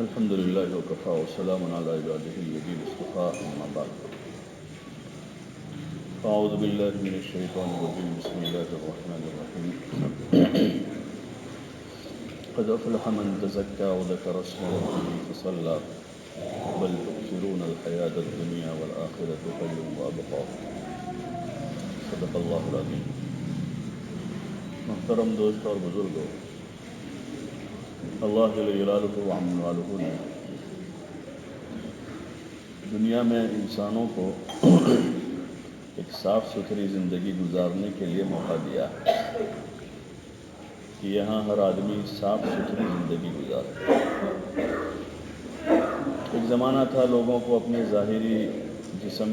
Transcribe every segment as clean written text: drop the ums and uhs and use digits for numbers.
الحمد لله وكفى وسلام على عباده الذين اصطفى أما بعد فأعوذ بالله من الشيطان الرجيم بسم الله الرحمن الرحيم قد أفلح من تزكى وذكر اسم ربه فصلى بل تؤثرون الحياة الدنيا والآخرة خير وأبقى صدق الله العظيم. محترم دوست اور بزرگوں، اللہ جل جلالہ و عم والہ نے دنیا میں انسانوں کو ایک صاف ستھری زندگی گزارنے کے لیے موقع دیا کہ یہاں ہر آدمی صاف ستھری زندگی گزارے۔ ایک زمانہ تھا لوگوں کو اپنے ظاہری جسم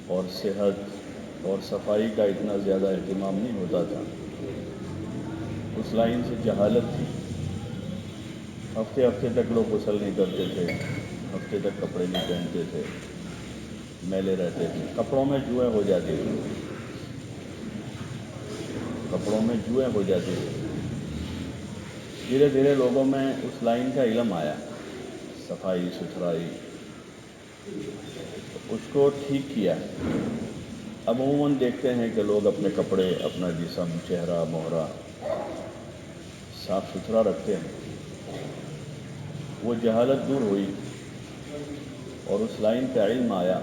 اور صحت اور صفائی کا اتنا زیادہ اہتمام نہیں ہوتا تھا، اس لائن سے جہالت تھی۔ ہفتے ہفتے تک لوگ غسل نہیں کرتے تھے، ہفتے تک کپڑے نہیں پہنتے تھے، میلے رہتے تھے، کپڑوں میں جوئیں ہو جاتی تھی، کپڑوں میں جوئیں ہو جاتی تھی۔ دھیرے دھیرے لوگوں میں اس لائن کا علم آیا، صفائی ستھرائی، اس کو ٹھیک کیا۔ اب عموماً دیکھتے ہیں کہ لوگ اپنے کپڑے، اپنا جسم، چہرہ، مہرہ صاف ستھرا رکھتے ہیں۔ وہ جہالت دور ہوئی اور اس لائن کا علم آیا۔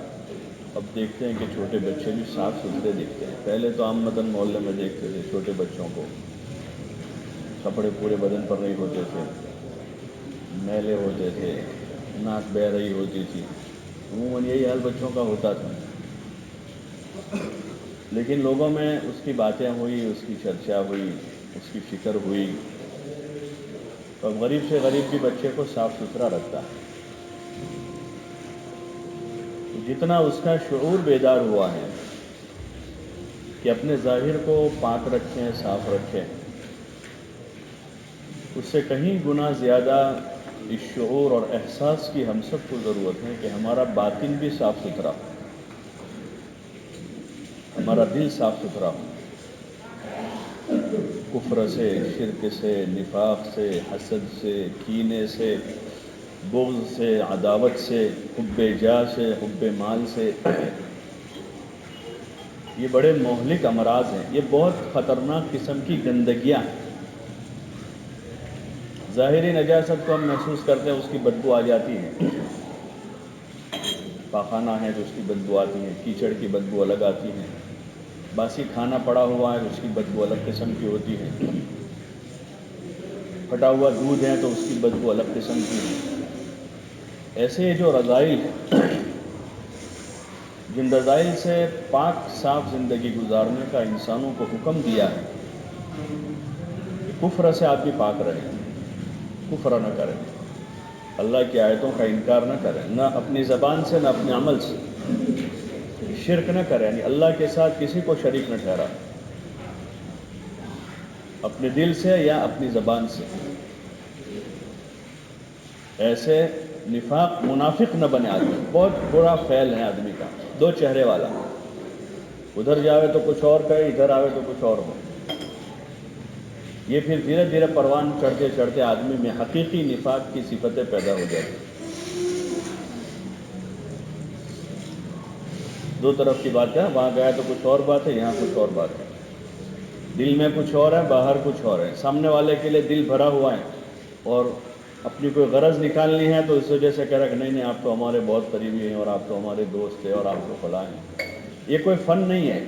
اب دیکھتے ہیں کہ چھوٹے بچے بھی صاف ستھرے دکھتے ہیں۔ پہلے تو عامةً محلے میں دیکھتے تھے چھوٹے بچوں کو کپڑے پورے بدن پر نہیں ہوتے تھے، میلے ہوتے تھے، ناک بہہ رہی ہوتی تھی، عموماً یہی حال بچوں کا ہوتا تھا۔ لیکن لوگوں میں اس کی باتیں ہوئی، اس کی چرچا ہوئی، اس کی فکر ہوئی، تو اب غریب سے غریب بھی بچے کو صاف ستھرا رکھتا ہے۔ جتنا اس کا شعور بیدار ہوا ہے کہ اپنے ظاہر کو پاک رکھیں، صاف رکھیں، اس سے کہیں گنا زیادہ اس شعور اور احساس کی ہم سب کو ضرورت ہے کہ ہمارا باطن بھی صاف ستھرا ہو، ہمارا دل صاف ستھرا ہو، کفر سے، شرک سے، نفاق سے، حسد سے، کینے سے، بغض سے، عداوت سے، حب جاہ سے، حب مال سے۔ یہ بڑے مہلک امراض ہیں، یہ بہت خطرناک قسم کی گندگیاں ہیں۔ ظاہری نجاست کو ہم محسوس کرتے ہیں، اس کی بدبو آ جاتی ہے، پاخانہ ہے تو اس کی بدبو آتی ہے، کیچڑ کی بدبو الگ آتی ہے، باسی کھانا پڑا ہوا ہے تو اس کی بدبو الگ قسم کی ہوتی ہے، پھٹا ہوا دودھ ہے تو اس کی بدبو الگ قسم کی ہے۔ ایسے جو رذائل ہیں، جن رذائل سے پاک صاف زندگی گزارنے کا انسانوں کو حکم دیا ہے کہ کفر سے آدمی پاک رہے، کفر نہ کرے، اللہ کی آیتوں کا انکار نہ کرے، نہ اپنی زبان سے نہ اپنے عمل سے، شرک نہ کرے، یعنی اللہ کے ساتھ کسی کو شریک نہ ٹھہرا، اپنے دل سے یا اپنی زبان سے۔ ایسے نفاق، منافق نہ بنے آدمی۔ بہت برا فعل ہے آدمی کا، دو چہرے والا، ادھر جاوے تو کچھ اور کہے، ادھر آوے تو کچھ اور ہو۔ یہ پھر دھیرے دھیرے پروان چڑھتے چڑھتے آدمی میں حقیقی نفاق کی صفتیں پیدا ہو جاتی۔ دو طرف کی بات ہے، وہاں گیا تو کچھ اور بات ہے، یہاں کچھ اور بات ہے، دل میں کچھ اور ہے، باہر کچھ اور ہے۔ سامنے والے کے لیے دل بھرا ہوا ہے اور اپنی کوئی غرض نکالنی ہے تو اس وجہ سے کہہ رہا کہ نہیں آپ تو ہمارے بہت قریبی ہیں اور آپ تو ہمارے دوست ہیں اور آپ تو فلاں ہیں۔ یہ کوئی فن نہیں ہے،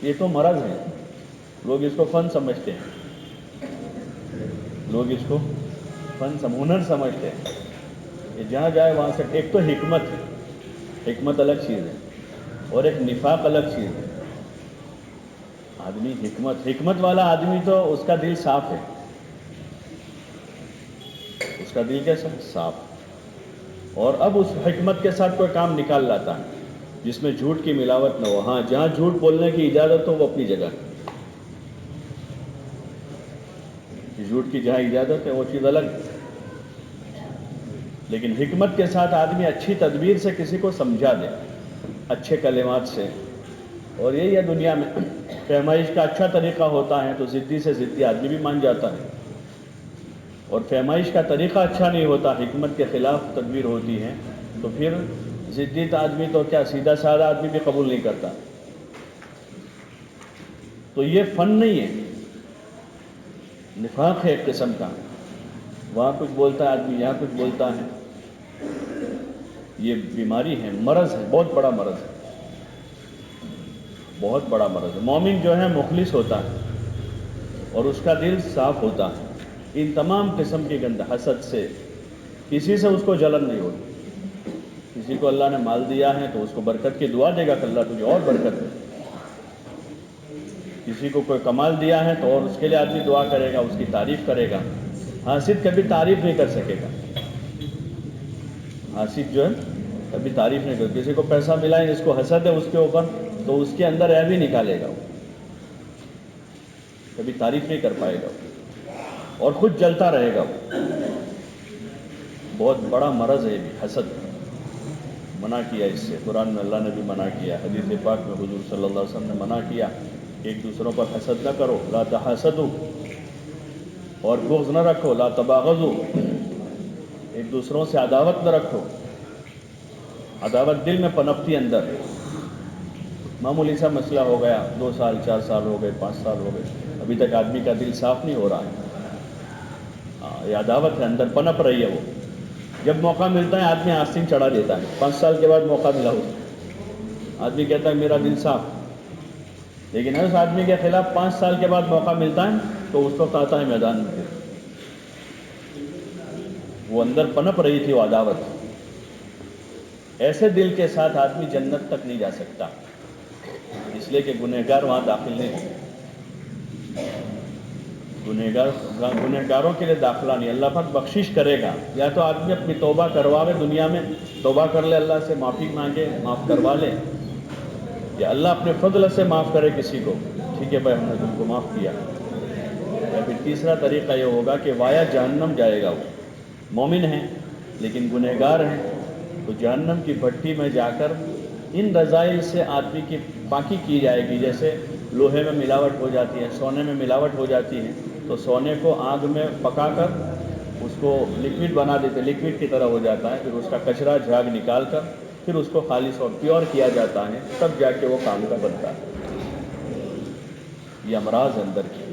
یہ تو مرض ہے۔ لوگ اس کو فن سمجھتے ہیں، لوگ اس کو ہنر سمجھتے ہیں کہ جہاں جائے وہاں سے۔ ایک تو حکمت ہے، حکمت الگ چیز ہے، اور ایک نفاق الگ چیز ہے۔ آدمی حکمت والا آدمی تو اس کا دل صاف ہے، اس کا دل کیسا صاف، اور اب اس حکمت کے ساتھ کوئی کام نکال لاتا ہے جس میں جھوٹ کی ملاوٹ نہ ہو۔ ہاں، جہاں جھوٹ بولنے کی اجازت ہو وہ اپنی جگہ، جھوٹ کی جہاں اجازت ہے وہ چیز الگ ہے، لیکن حکمت کے ساتھ آدمی اچھی تدبیر سے کسی کو سمجھا دے، اچھے کلمات سے۔ اور یہی ہے دنیا میں، پیمائش کا اچھا طریقہ ہوتا ہے تو ضدی سے ضدی آدمی بھی مان جاتا ہے، اور فہمائش کا طریقہ اچھا نہیں ہوتا، حکمت کے خلاف تدبیر ہوتی ہے، تو پھر ضدیت آدمی تو کیا سیدھا سادہ آدمی بھی قبول نہیں کرتا۔ تو یہ فن نہیں ہے، نفاق ہے ایک قسم کا، وہاں کچھ بولتا ہے آدمی، یہاں کچھ بولتا ہے، یہ بیماری ہے، مرض ہے، بہت بڑا مرض ہے، بہت بڑا مرض ہے۔ مومن جو ہے مخلص ہوتا ہے اور اس کا دل صاف ہوتا ہے، ان تمام قسم کی گند حسد سے کسی سے اس کو جلن نہیں ہوتی۔ کسی کو اللہ نے مال دیا ہے تو اس کو برکت کی دعا دے گا کہ اللہ تجھے اور برکت دے۔ کسی کو کوئی کمال دیا ہے تو اور اس کے لیے آدمی دعا کرے گا، اس کی تعریف کرے گا۔ حاسد کبھی تعریف نہیں کر سکے گا، حاسد جو ہے کبھی تعریف نہیں کر، کسی کو پیسہ ملا ہے جس کو حسد ہے اس کے اوپر، تو اس کے اندر عیب ہی نکالے گا، وہ کبھی تعریف نہیں کر پائے گا اور خود جلتا رہے گا۔ وہ بہت بڑا مرض ہے یہ حسد، منع کیا اس سے، قرآن میں اللہ نے بھی منع کیا، حدیث پاک میں حضور صلی اللہ علیہ وسلم نے منع کیا، ایک دوسروں پر حسد نہ کرو، لا تحاسدوا، اور بغض نہ رکھو، لا تباغضوا، ایک دوسروں سے عداوت نہ رکھو۔ عداوت دل میں پنپتی اندر، معمولی سا مسئلہ ہو گیا، 2 سال 4 سال ہو گئے، 5 سال ہو گئے، ابھی تک آدمی کا دل صاف نہیں ہو رہا ہے، یہ عداوت ہے، اندر پنپ رہی ہے۔ وہ جب موقع ملتا ہے آدمی آستین چڑھا دیتا ہے، 5 سال کے بعد موقع ملا ہو، آدمی کہتا ہے میرا دل صاف، لیکن اس آدمی کے خلاف 5 سال کے بعد موقع ملتا ہے تو اس وقت آتا ہے میدان میں، وہ اندر پنپ رہی تھی وہ عداوت۔ ایسے دل کے ساتھ آدمی جنت تک نہیں جا سکتا، اس لیے کہ گنہگار وہاں داخل نہیں ہے، گنہگاروں کے لیے داخلہ نہیں۔ اللہ پاک بخشش کرے گا، یا تو آدمی اپنی توبہ کرواوے، دنیا میں توبہ کر لے، اللہ سے معافی مانگے، معاف کروا لے، یا اللہ اپنے فضل سے معاف کرے کسی کو، ٹھیک ہے بھائی ہم نے تم کو معاف کیا۔ یا پھر تیسرا طریقہ یہ ہوگا کہ وایا جہنم جائے گا، وہ مومن ہیں لیکن گنہگار ہیں، تو جہنم کی بھٹی میں جا کر ان رذائل سے آدمی کی پاکی کی جائے گی۔ جیسے لوہے میں ملاوٹ ہو جاتی ہے، سونے میں ملاوٹ ہو جاتی ہے، تو سونے کو آگ میں پکا کر اس کو لکوڈ بنا دیتے، لکوڈ کی طرح ہو جاتا ہے، پھر اس کا کچرا جھاگ نکال کر پھر اس کو خالص اور پیور کیا جاتا ہے، تب جا کے وہ کام کا بنتا ہے۔ یہ امراض اندر کی،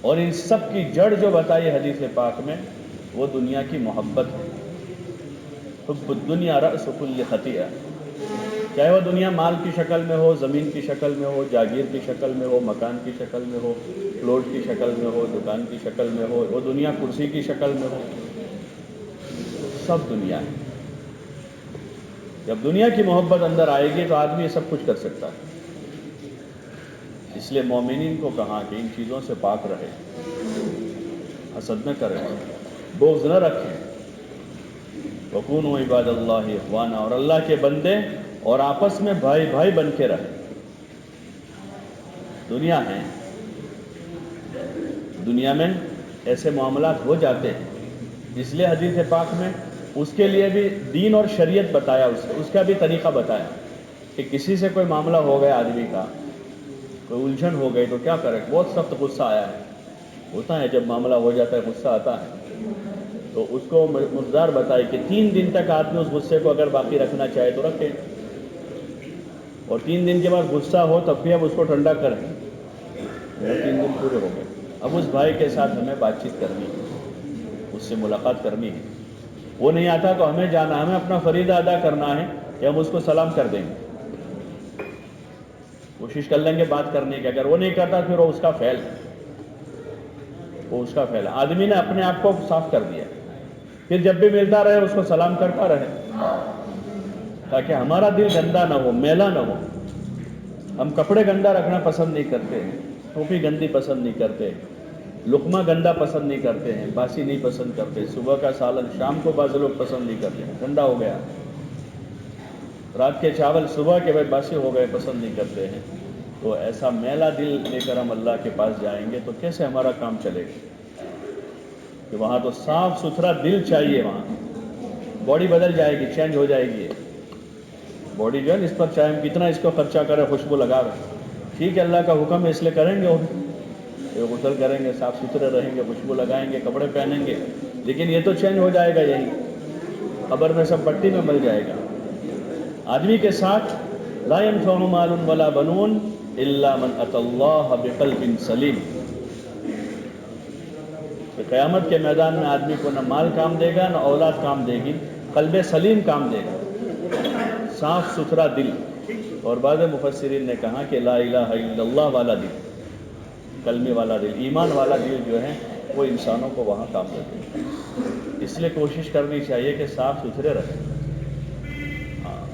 اور ان سب کی جڑ جو بتائی حدیث پاک میں، وہ دنیا کی محبت ہے۔ حب الدنیا رأس کل خطیئہ، چاہے وہ دنیا مال کی شکل میں ہو، زمین کی شکل میں ہو، جاگیر کی شکل میں ہو، مکان کی شکل میں ہو، پلاٹ کی شکل میں ہو، دکان کی شکل میں ہو، وہ دنیا کرسی کی شکل میں ہو، سب دنیا ہے۔ جب دنیا کی محبت اندر آئے گی تو آدمی یہ سب کچھ کر سکتا ہے۔ اس لیے مومنین کو کہا کہ ان چیزوں سے پاک رہے، حسد نہ کریں، بغض نہ رکھیں، وَكُونُوا عِبَادَ اللَّهِ إِخْوَانًا، اور اللہ کے بندے اور آپس میں بھائی بھائی بن کے رہیں۔ دنیا ہے، دنیا میں ایسے معاملات ہو جاتے ہیں، اس لیے حدیث پاک میں اس کے لیے بھی دین اور شریعت بتایا، اس کا بھی طریقہ بتایا کہ کسی سے کوئی معاملہ ہو گیا، آدمی کا کوئی الجھن ہو گئی تو کیا کرے، بہت سخت غصہ آیا ہے، ہوتا ہے جب معاملہ ہو جاتا ہے غصہ آتا ہے، تو اس کو مقدار بتائی کہ 3 دن تک آدمی اس غصے کو اگر باقی رکھنا چاہے تو رکھے، اور 3 دن کے بعد غصہ ہو تب بھی اب اس کو ٹھنڈا کریں، 3 دن پورے ہو گئے، اب اس بھائی کے ساتھ ہمیں بات چیت کرنی ہے، اس سے ملاقات کرنی ہے، وہ نہیں آتا تو ہمیں جانا، ہمیں اپنا فریضہ ادا کرنا ہے کہ ہم اس کو سلام کر دیں گے، کوشش کر لیں گے بات کرنے کی، اگر وہ نہیں کرتا پھر وہ اس کا فعل ہے، وہ اس کا فعل ہے۔ آدمی نے اپنے آپ کو صاف کر دیا، پھر جب بھی ملتا رہے اس کو سلام کرتا رہے، تاکہ ہمارا دل گندا نہ ہو، میلا نہ ہو۔ ہم کپڑے گندا رکھنا پسند نہیں کرتے ہیں، ٹوپی گندی پسند نہیں کرتے، لقمہ گندا پسند نہیں کرتے ہیں، باسی نہیں پسند کرتے، صبح کا سالن شام کو بعض لوگ پسند نہیں کرتے ہیں، گندا ہو گیا، رات کے چاول صبح کے باسی ہو گئے پسند نہیں کرتے ہیں، تو ایسا میلا دل لے کر ہم اللہ کے پاس جائیں گے تو کیسے ہمارا کام چلے گا؟ کہ وہاں تو صاف ستھرا دل چاہیے، وہاں باڈی بدل جائے گی، چینج ہو جائے گی، باڈی جو ہے اس پر چاہے ہم کتنا اس کو خرچہ کریں، خوشبو لگا رہے، ٹھیک ہے اللہ کا حکم ہے اس لیے کریں گے، یہ غسل کریں گے، صاف ستھرے رہیں گے، خوشبو لگائیں گے، کپڑے پہنیں گے، لیکن یہ تو چینج ہو جائے گا، یہی قبر میں سب پٹی میں مل جائے گا۔ آدمی کے ساتھ لا ينفع مال ولا بنون الا من اتى اللہ بقلب سلیم، کہ قیامت کے میدان میں آدمی کو نہ مال کام دے گا، نہ اولاد کام دے گی، قلب سلیم کام دے گا، صاف ستھرا دل۔ اور بعض مفسرین نے کہا کہ لا الہ الا اللہ والا دل، کلمے والا دل، ایمان والا دل جو ہے وہ انسانوں کو وہاں کام دیتے ہیں۔ اس لیے کوشش کرنی چاہیے کہ صاف ستھرے رہیں،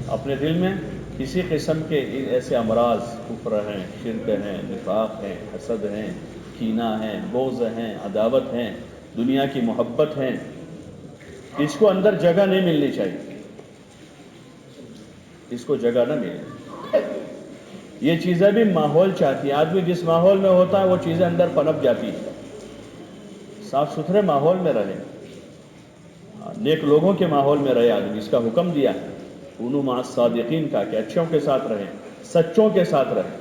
اپنے دل میں کسی قسم کے ایسے امراض، کفر ہیں، شرک ہیں، نفاق ہیں، حسد ہیں، کینہ ہیں، بغض ہیں، عداوت ہیں، دنیا کی محبت ہیں، اس کو اندر جگہ نہیں ملنی چاہیے، اس کو جگہ نہ ملے۔ یہ چیزیں بھی ماحول چاہتی ہے، آدمی جس ماحول میں ہوتا ہے وہ چیزیں اندر پنپ جاتی ہیں۔ صاف ستھرے ماحول میں رہے، نیک لوگوں کے ماحول میں رہے، آدمی اس کا حکم دیا ہے کونوا مع الصادقین کا، کہ اچھوں کے ساتھ رہیں، سچوں کے ساتھ رہیں۔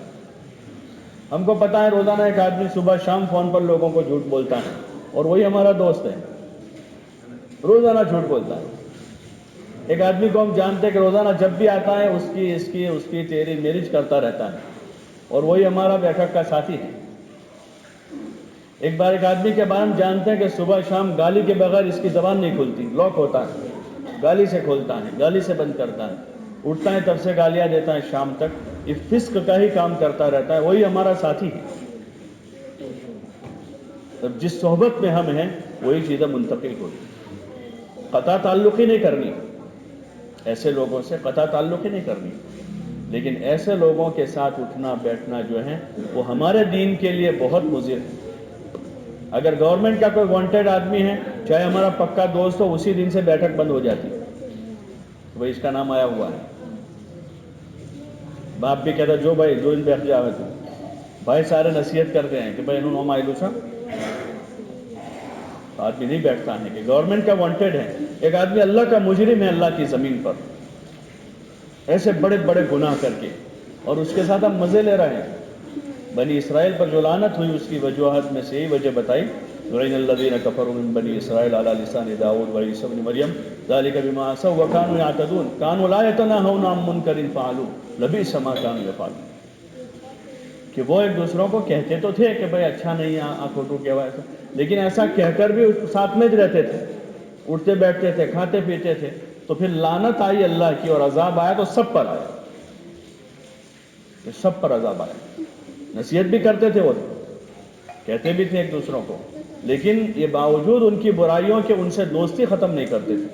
ہم کو پتہ ہے روزانہ ایک آدمی صبح شام فون پر لوگوں کو جھوٹ بولتا ہے، اور وہی ہمارا دوست ہے، روزانہ جھوٹ بولتا ہے۔ ایک آدمی کو ہم جانتے ہیں کہ روزانہ جب بھی آتا ہے اس کی تیری میرج کرتا رہتا ہے، اور وہی ہمارا بیٹھک کا ساتھی ہے۔ ایک بار ایک آدمی کے بارے میں جانتے ہیں کہ صبح شام گالی کے بغیر اس کی زبان نہیں کھلتی، لاک ہوتا ہے، گالی سے کھولتا ہے، گالی سے بند کرتا ہے، اٹھتا ہے تب سے گالیاں دیتا ہے شام تک، یہ فسق کا ہی کام کرتا رہتا ہے، وہی ہمارا ساتھی ہے۔ اب جس صحبت میں ہم ہیں وہی چیزیں منتقل ہوتی، قطع تعلق ہی نہیں کرنی، ایسے لوگوں سے قطع تعلق ہی نہیں کرنی، لیکن ایسے لوگوں کے ساتھ اٹھنا بیٹھنا جو ہے وہ ہمارے دین کے لیے بہت مضر ہے۔ اگر گورنمنٹ کا کوئی وانٹیڈ آدمی ہے، چاہے ہمارا پکا دوست ہو، اسی دن سے بیٹھک بند ہو جاتی، بھائی اس کا نام آیا ہوا ہے۔ باپ بھی کہتا جو بھائی دو دن بیٹھ جاوے تو، بھائی سارے نصیحت کرتے ہیں کہ بھائی انہوں نام آئلو سا، آدمی نہیں بیٹھتا ہے کہ گورنمنٹ کا وانٹیڈ ہے، ایک آدمی اللہ کا مجرم ہے اللہ کی زمین پر، ایسے بڑے بڑے گناہ کر کے، اور اس کے ساتھ ہم مزے لے رہے ہیں۔ بنی اسرائیل پر جو لعنت ہوئی اس کی وجوہات میں سے یہی وجہ بتائی، لعن الذین کفروا من بنی اسرائیل علی لسان داؤد وعیسی ابن مریم ذلک بما عصوا وکانوا یعتدون کانوا لا یتناہون عن منکر فعلوہ لبئس ما کانوا یفعلون، کہ وہ ایک دوسروں کو کہتے تو تھے کہ بھئی اچھا نہیں ہے آنکھوں ٹو کیا ہوا ایسا، لیکن ایسا کہہ کر بھی ساتھ میں رہتے تھے، اٹھتے بیٹھتے تھے، کھاتے پیتے تھے، تو پھر لعنت آئی اللہ کی اور عذاب آیا تو سب پر آیا، سب پر عذاب آیا۔ نصیحت بھی کرتے تھے، وہ کہتے بھی تھے ایک دوسروں کو، لیکن یہ باوجود ان کی برائیوں کے ان سے دوستی ختم نہیں کرتے تھے،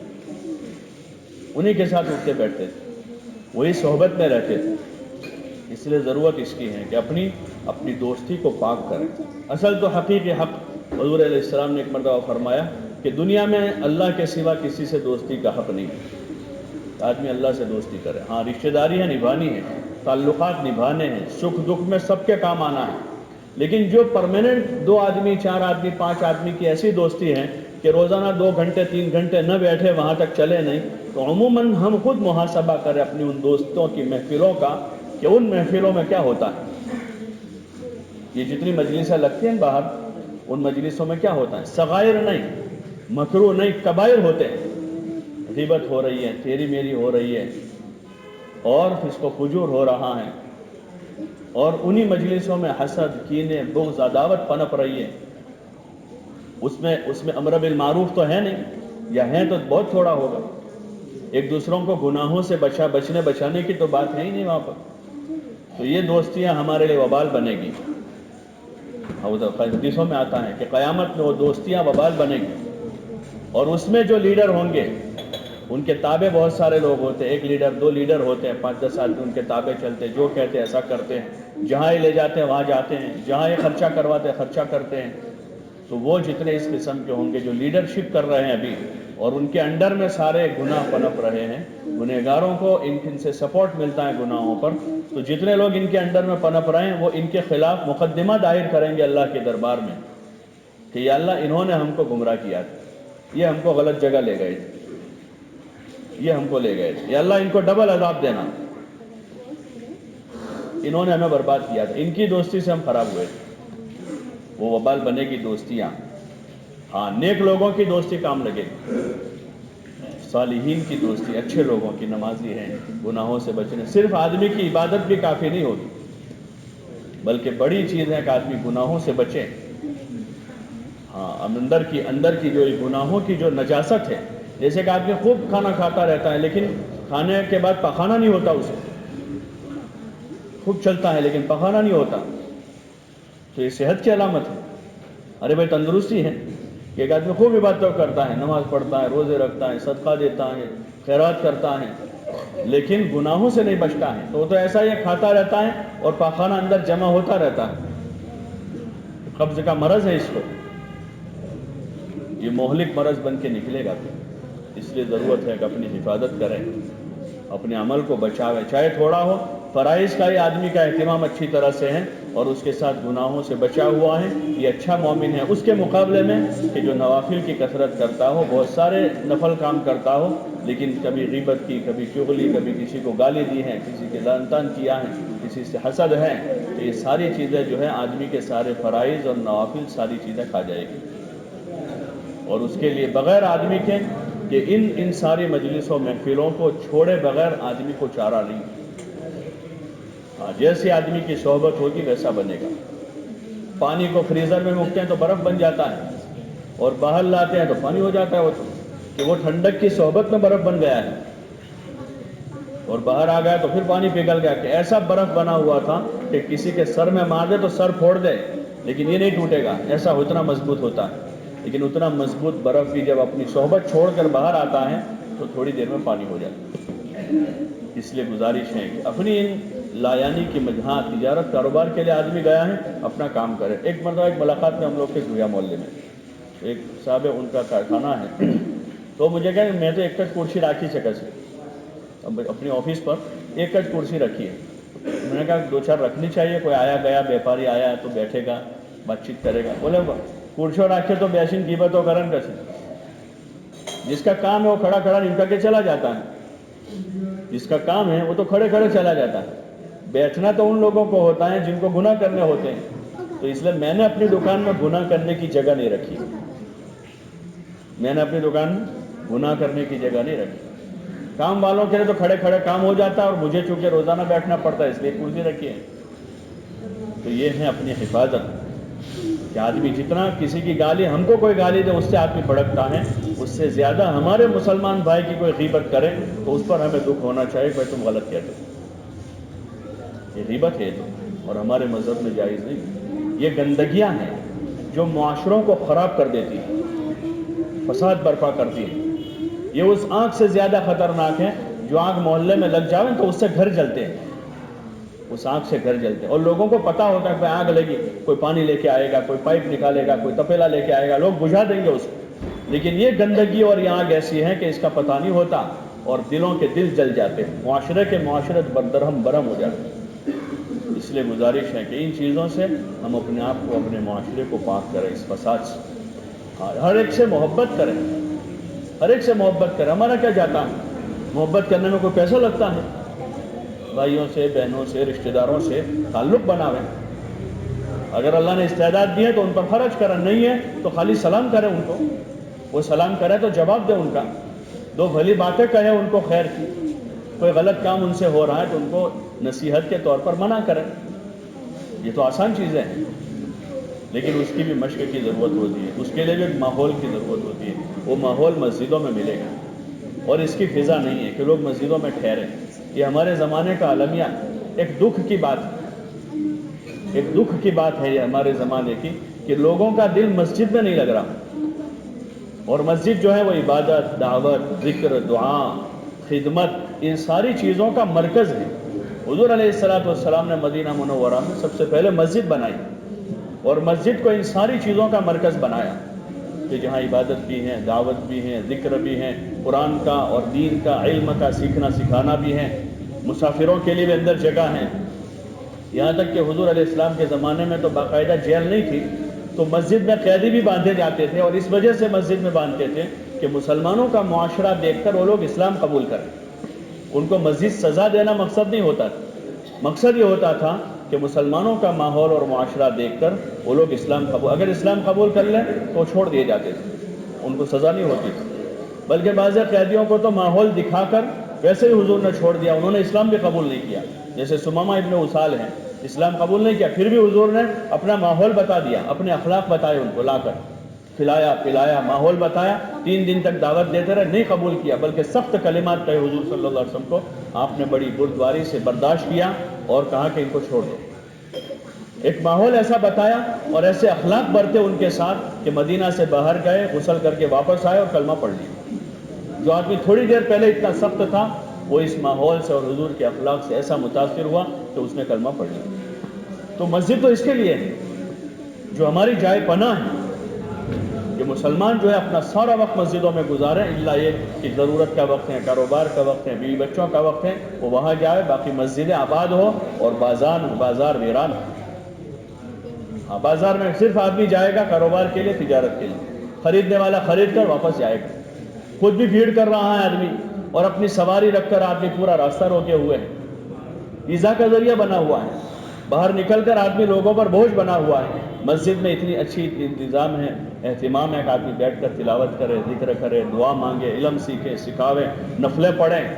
انہی کے ساتھ اٹھتے بیٹھتے تھے، وہی صحبت میں رہتے تھے۔ اس لیے ضرورت اس کی ہے کہ اپنی دوستی کو پاک کریں۔ اصل تو حقیقی حق حضور علیہ السلام نے ایک مرتبہ فرمایا کہ دنیا میں اللہ کے سوا کسی سے دوستی کا حق نہیں ہے، آدمی اللہ سے دوستی کرے، ہاں رشتہ داری ہے نبھانی ہے، تعلقات نبھانے ہیں، سکھ دکھ میں سب کے کام آنا ہے، لیکن جو پرماننٹ 2 آدمی 4 آدمی 5 آدمی کی ایسی دوستی ہے کہ روزانہ 2 گھنٹے 3 گھنٹے نہ بیٹھے وہاں تک چلے نہیں، تو عموماً ہم خود محاسبہ کریں اپنی ان دوستوں کی محفلوں کا کہ ان محفلوں میں کیا ہوتا ہے۔ یہ جتنی مجلسیں لگتی ہیں باہر، ان مجلسوں میں کیا ہوتا ہے؟ صغائر نہیں، مکروہ نہیں، کبائر ہوتے ہیں، غیبت ہو رہی ہے، تیری میری ہو رہی ہے، اور فسق و فجور ہو رہا ہے، اور انہی مجلسوں میں حسد، کینے، بغض، عداوت پنپ رہی ہے۔ اس میں امر بالمعروف تو ہے نہیں، یا ہے تو بہت تھوڑا ہوگا، ایک دوسروں کو گناہوں سے بچانے کی تو بات ہے ہی نہیں وہاں پر۔ تو یہ دوستیاں ہمارے لیے وبال بنے گی، حدیثوں میں آتا ہے کہ قیامت میں وہ دوستیاں وبال بنے گی، اور اس میں جو لیڈر ہوں گے ان کے تابع بہت سارے لوگ ہوتے ہیں، 1 لیڈر 2 لیڈر ہوتے ہیں، 5-10 آدمی ان کے تابع چلتے ہیں، جو کہتے ہیں ایسا کرتے ہیں، جہاں یہ لے جاتے ہیں وہاں جاتے ہیں، جہاں یہ خرچہ کرواتے ہیں خرچہ کرتے ہیں۔ تو وہ جتنے اس قسم کے ہوں گے جو لیڈرشپ کر رہے ہیں ابھی، اور ان کے انڈر میں سارے گناہ پنپ رہے ہیں، گنہگاروں کو ان سے سپورٹ ملتا ہے گناہوں پر، تو جتنے لوگ ان کے انڈر میں پنپ رہے ہیں وہ ان کے خلاف مقدمہ دائر کریں گے اللہ کے دربار میں کہ یا اللہ انہوں نے ہم کو گمراہ کیا تھا، یہ ہم کو غلط جگہ لے گئے تھے، یہ ہم کو لے گئے تھے، یا اللہ ان کو ڈبل عذاب دینا، انہوں نے ہمیں برباد کیا تھا، ان کی دوستی سے ہم خراب ہوئے تھے۔ وہ وبال بنے گی دوستیاں. ہاں نیک لوگوں کی دوستی کام لگے گی، صالحین کی دوستی، اچھے لوگوں کی، نمازی ہیں، گناہوں سے بچنے. صرف آدمی کی عبادت بھی کافی نہیں ہوتی، بلکہ بڑی چیز ہے کہ آدمی گناہوں سے بچے. ہاں اندر کی جو گناہوں کی جو نجاست ہے، جیسے کہ آدمی خوب کھانا کھاتا رہتا ہے لیکن کھانے کے بعد پخانا نہیں ہوتا، اسے خوب چلتا ہے لیکن پخانا نہیں ہوتا، تو یہ صحت کی علامت ہے. ارے بھائی تندرستی ہے کہ ایک آدمی خوب عبادت کرتا ہے، نماز پڑھتا ہے، روزے رکھتا ہے، صدقہ دیتا ہے، خیرات کرتا ہے، لیکن گناہوں سے نہیں بچتا ہے، تو وہ تو ایسا ہی کھاتا رہتا ہے اور پاخانہ اندر جمع ہوتا رہتا ہے. قبض کا مرض ہے اس کو، یہ مہلک مرض بن کے نکلے گا. اس لیے ضرورت ہے کہ اپنی حفاظت کریں، اپنے عمل کو بچاویں، چاہے تھوڑا ہو. فرائض کا ہی آدمی کا اہتمام اچھی طرح سے ہے اور اس کے ساتھ گناہوں سے بچا ہوا ہے، یہ اچھا مومن ہے. اس کے مقابلے میں کہ جو نوافل کی کثرت کرتا ہو، بہت سارے نفل کام کرتا ہو، لیکن کبھی غیبت کی، کبھی چغلی، کبھی کسی کو گالی دی ہے، کسی کے لعن طعن کیا ہے، کسی سے حسد ہے، تو یہ ساری چیزیں جو ہے آدمی کے سارے فرائض اور نوافل ساری چیزیں کھا جائے گی. اور اس کے لیے بغیر آدمی کے کہ ان ساری مجلسوں محفلوں کو چھوڑے بغیر آدمی کو چارہ نہیں. جیسی آدمی کی صحبت ہوگی ویسا بنے گا. پانی کو فریزر میں مکتے ہیں تو برف بن جاتا ہے، اور باہر لاتے ہیں تو پانی ہو جاتا ہے. وہ تو کہ وہ ٹھنڈک کی صحبت میں برف بن گیا ہے اور باہر آ گیا تو پھر پانی پگھل گیا. کہ ایسا برف بنا ہوا تھا کہ کسی کے سر میں مار دے تو سر پھوڑ دے لیکن یہ نہیں ٹوٹے گا، ایسا اتنا مضبوط ہوتا ہے. لیکن اتنا مضبوط برف بھی جب اپنی صحبت چھوڑ کر باہر آتا ہے تو تھوڑی دیر میں پانی ہو جاتا ہے. اس لیے گزارش ہے کہ اپنی لایانی کی مجہاں تجارت کاروبار کے لیے آدمی گیا ہے، اپنا کام کرے. ایک مرتبہ ایک ملاقات میں ہم لوگ کے گویا محلے میں ایک صاحب ان کا کارخانہ ہے، تو مجھے کہا کہ میں تو ایک کٹ کرسی راکھی سکا سے اپنی آفس پر ایک کٹ کرسی رکھی ہے. میں نے کہا دو چار رکھنی چاہیے، کوئی آیا گیا بیپاری آیا تو بیٹھے گا، بات چیت کرے گا. بولے کرسیوں رکھے تو بیسن قیمتوں کرن کیسے، جس کا کام ہے وہ کھڑا کھڑا نمٹا کے چلا جاتا ہے. جس کا کام ہے وہ تو کھڑے کھڑے چلا جاتا ہے. بیٹھنا تو ان لوگوں کو ہوتا ہے جن کو گناہ کرنے ہوتے ہیں. تو اس لیے میں نے اپنی دکان میں گناہ کرنے کی جگہ نہیں رکھی. میں نے اپنی دکان میں گناہ کرنے کی جگہ نہیں رکھی. کام والوں کے لیے تو کھڑے کھڑے کام ہو جاتا ہے اور مجھے چونکہ روزانہ بیٹھنا پڑتا ہے اس لیے کرسی رکھی ہے. تو یہ ہے اپنی حفاظت کہ آدمی جتنا کسی کی گالی، ہم کو کوئی گالی دے اس سے آدمی بھڑکتا ہے، اس سے زیادہ ہمارے مسلمان بھائی کی کوئی غیبت کرے تو اس پر ہمیں دکھ ہونا چاہیے کہ تم غلط کہتے ہو. یہ غیبت ہے تو، اور ہمارے مذہب میں جائز نہیں. یہ گندگیاں ہیں جو معاشروں کو خراب کر دیتی ہیں، فساد برپا کرتی ہیں. یہ اس آنکھ سے زیادہ خطرناک ہے جو آنکھ محلے میں لگ جائے تو اس سے گھر جلتے ہیں. اس آنکھ سے گھر جلتے ہیں اور لوگوں کو پتا ہوتا ہے کہ آگ لگی، کوئی پانی لے کے آئے گا، کوئی پائپ نکالے گا، کوئی تپیلا لے کے آئے گا، لوگ بجھا دیں گے اس کو. لیکن یہ گندگی اور یہ آگ ایسی ہے کہ اس کا پتہ نہیں ہوتا اور دلوں کے دل جل جاتے ہیں، معاشرے کے معاشرت برہم ہو جاتے ہیں. اس لیے گزارش ہے کہ ان چیزوں سے ہم اپنے آپ کو، اپنے معاشرے کو پاک کریں اس فساد سے. ہر ایک سے محبت کریں، ہر ایک سے محبت کریں. ہمارا کیا جاتا ہے، محبت کرنے میں کوئی پیسہ لگتا ہے؟ بھائیوں سے، بہنوں سے، رشتہ داروں سے تعلق بناویں. اگر اللہ نے استعداد دی ہے تو ان پر خرچ کریں، نہیں ہے تو خالی سلام کریں ان کو. وہ سلام کرے تو جواب دیں ان کا، دو بھلی باتیں کہیں ان کو خیر کی. کوئی غلط کام ان سے ہو رہا ہے تو ان کو نصیحت کے طور پر منع کریں. یہ تو آسان چیزیں ہیں، لیکن اس کی بھی مشق کی ضرورت ہوتی ہے، اس کے لیے بھی ایک ماحول کی ضرورت ہوتی ہے. وہ ماحول مسجدوں میں ملے گا اور اس کی فضا نہیں ہے کہ لوگ مسجدوں میں ٹھہریں. یہ ہمارے زمانے کا المیہ ایک دکھ کی بات ہے، ایک دکھ کی بات ہے یہ ہمارے زمانے کی کہ لوگوں کا دل مسجد میں نہیں لگ رہا. اور مسجد جو ہے وہ عبادت، دعوت، ذکر، دعا، خدمت، ان ساری چیزوں کا مرکز ہے. حضور علیہ السلام نے مدینہ منورہ میں سب سے پہلے مسجد بنائی اور مسجد کو ان ساری چیزوں کا مرکز بنایا کہ جہاں عبادت بھی ہے، دعوت بھی ہے، ذکر بھی ہے، قرآن کا اور دین کا، علم کا سیکھنا سکھانا بھی ہے، مسافروں کے لیے بھی اندر جگہ ہے. یہاں تک کہ حضور علیہ السلام کے زمانے میں تو باقاعدہ جیل نہیں تھی تو مسجد میں قیدی بھی باندھے جاتے تھے، اور اس وجہ سے مسجد میں باندھتے تھے کہ مسلمانوں کا معاشرہ دیکھ کر وہ لوگ اسلام قبول کریں. ان کو مسجد سزا دینا مقصد نہیں ہوتا تھا، مقصد یہ ہوتا تھا کہ مسلمانوں کا ماحول اور معاشرہ دیکھ کر وہ لوگ اگر اسلام قبول کر لیں تو چھوڑ دیے جاتے تھے، ان کو سزا نہیں ہوتی تھی، بلکہ بعض قیدیوں کو تو ماحول دکھا کر ویسے ہی حضور نے چھوڑ دیا، انہوں نے اسلام بھی قبول نہیں کیا، جیسے سمامہ ابن اسال ہیں، اسلام قبول نہیں کیا، پھر بھی حضور نے اپنا ماحول بتا دیا، اپنے اخلاق بتائے، ان کو لا کر کھلایا پلایا، ماحول بتایا، 3 دن تک دعوت دیتے رہے، نہیں قبول کیا، بلکہ سخت کلمات کہے حضور صلی اللہ علیہ وسلم کو، آپ نے بڑی بردباری سے برداشت کیا اور کہا کہ ان کو چھوڑ دو۔ ایک ماحول ایسا بتایا اور ایسے اخلاق برتے ان کے ساتھ کہ مدینہ سے باہر گئے، غسل کر کے واپس آئے اور کلمہ پڑھ لیا۔ جو آدمی تھوڑی دیر پہلے اتنا سخت تھا، وہ اس ماحول سے اور حضور کے اخلاق سے ایسا متاثر ہوا کہ اس نے کلمہ پڑھ لیا۔ تو مسجد تو اس کے لیے ہے جو ہماری جائے پناہ ہے، کہ مسلمان جو ہے اپنا سارا وقت مسجدوں میں گزارے، الا یہ کہ ضرورت کا وقت ہے، کاروبار کا وقت ہے، بیوی بچوں کا وقت ہے، وہ وہاں جائے، باقی مسجدیں آباد ہو اور بازار ویران ہو۔ ہاں، بازار میں صرف آدمی جائے گا کاروبار کے لیے، تجارت کے لیے، خریدنے والا خرید کر واپس جائے گا، خود بھی بھیڑ کر رہا ہے آدمی، اور اپنی سواری رکھ کر آدمی پورا راستہ روکے ہوئے ہے، ایذا کا ذریعہ بنا ہوا ہے، باہر نکل کر آدمی لوگوں پر بوجھ بنا ہوا ہے۔ مسجد میں اتنی اچھی انتظام ہے، اہتمام ہے کہ آدمی بیٹھ کر تلاوت کرے، ذکر کرے، دعا مانگے، علم سیکھے، سکھاوے، نفلیں پڑھیں،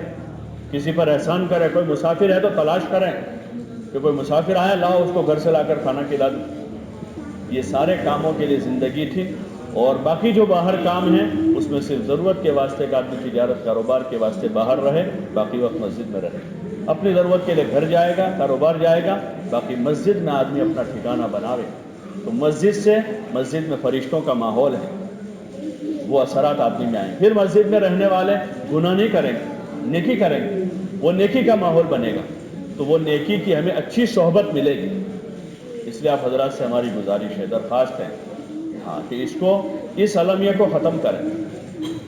کسی پر احسان کرے، کوئی مسافر ہے تو تلاش کریں کہ کوئی مسافر آیا، لاؤ اس کو گھر سے لا کر کھانا کھلا دو۔ یہ سارے کاموں کے لیے زندگی تھی، اور باقی جو باہر کام ہیں اس میں صرف ضرورت کے واسطے کہ آدمی تجارت کاروبار کے واسطے باہر رہے، باقی وقت مسجد میں رہے، اپنی ضرورت کے لیے گھر جائے گا، کاروبار جائے گا، باقی مسجد میں آدمی اپنا ٹھکانہ بناوے۔ تو مسجد میں فرشتوں کا ماحول ہے، وہ اثرات آدمی میں آئیں۔ پھر مسجد میں رہنے والے گناہ نہیں کریں گے، نیکی کریں گے، وہ نیکی کا ماحول بنے گا، تو وہ نیکی کی ہمیں اچھی صحبت ملے گی۔ اس لیے آپ حضرات سے ہماری گزارش ہے، درخواست ہے، کہ اس المیہ کو ختم کریں۔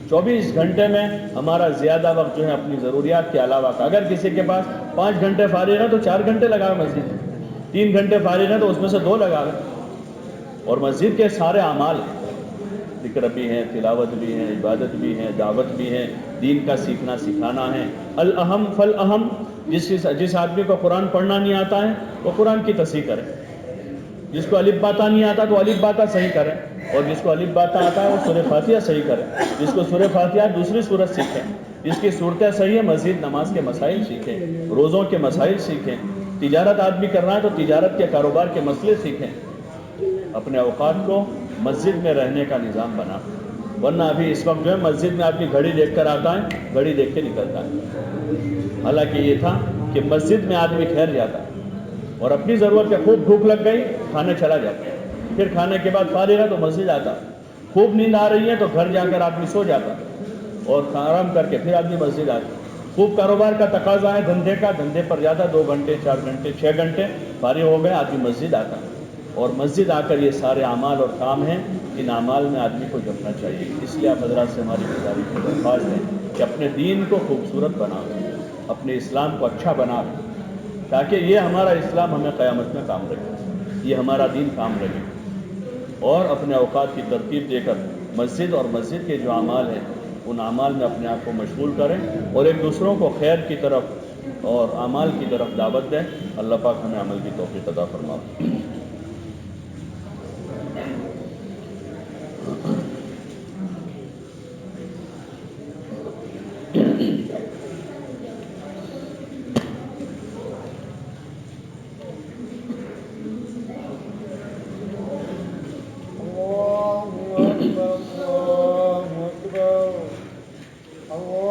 24 گھنٹے میں ہمارا زیادہ وقت جو ہے اپنی ضروریات کے علاوہ کا، اگر کسی کے پاس 5 گھنٹے فارغ ہے تو 4 گھنٹے لگا مسجد میں، 3 گھنٹے فارغ ہے تو اس میں سے 2 لگا لیں، اور مسجد کے سارے اعمال، ذکر بھی ہیں، تلاوت بھی ہیں، عبادت بھی ہیں، دعوت بھی ہے، دین کا سیکھنا سکھانا ہے۔ الاہم فالاہم، جس آدمی کو قرآن پڑھنا نہیں آتا ہے وہ قرآن کی تصحیح کرے، جس کو الف باتا نہیں آتا تو الف باتا صحیح کرے، اور جس کو الف باتا آتا ہے وہ سورہ فاتحہ صحیح کرے، جس کو سورہ فاتحہ دوسری سورت سیکھیں، جس کی صورتیں صحیح ہے مزید نماز کے مسائل سیکھیں، روزوں کے مسائل سیکھیں، تجارت آدمی کر رہا ہے تو تجارت کے کاروبار کے مسئلے سیکھیں، اپنے اوقات کو مسجد میں رہنے کا نظام بنا، ورنہ ابھی اس وقت جو ہے مسجد میں آدمی گھڑی دیکھ کر آتا ہے، گھڑی دیکھ کے نکلتا ہے، حالانکہ یہ تھا کہ مسجد میں آدمی ٹھہر جاتا ہے اور اپنی ضرورت کے خوب بھوک لگ گئی کھانے چلا جاتا ہے، پھر کھانے کے بعد فارغ ہے تو مسجد آتا، خوب نیند آ رہی ہے تو گھر جا کر آدمی سو جاتا اور آرام کر کے پھر آدمی مسجد آتا، خوب کاروبار کا تقاضا ہے دھندے کا، دھندے پر جاتا، 2 گھنٹے 4 گھنٹے 6 گھنٹے فارغ ہو گئے، آدمی مسجد آتا، اور مسجد آ کر یہ سارے اعمال اور کام ہیں، ان اعمال میں آدمی کو جمنا چاہیے۔ اس لیے آپ حضرات سے ہماری گزارش ہے، درخواست ہے کہ اپنے دین کو خوبصورت بناؤ، اپنے اسلام کو اچھا بناؤ، تاکہ یہ ہمارا اسلام ہمیں قیامت میں کام رکھے، یہ ہمارا دین کام رکھے، اور اپنے اوقات کی ترتیب دے کر مسجد اور مسجد کے جو اعمال ہیں ان اعمال میں اپنے آپ کو مشغول کریں، اور ایک دوسروں کو خیر کی طرف اور اعمال کی طرف دعوت دیں۔ اللہ پاک ہمیں عمل کی توفیق عطا فرمائے۔ الله أكبر الله أكبر الله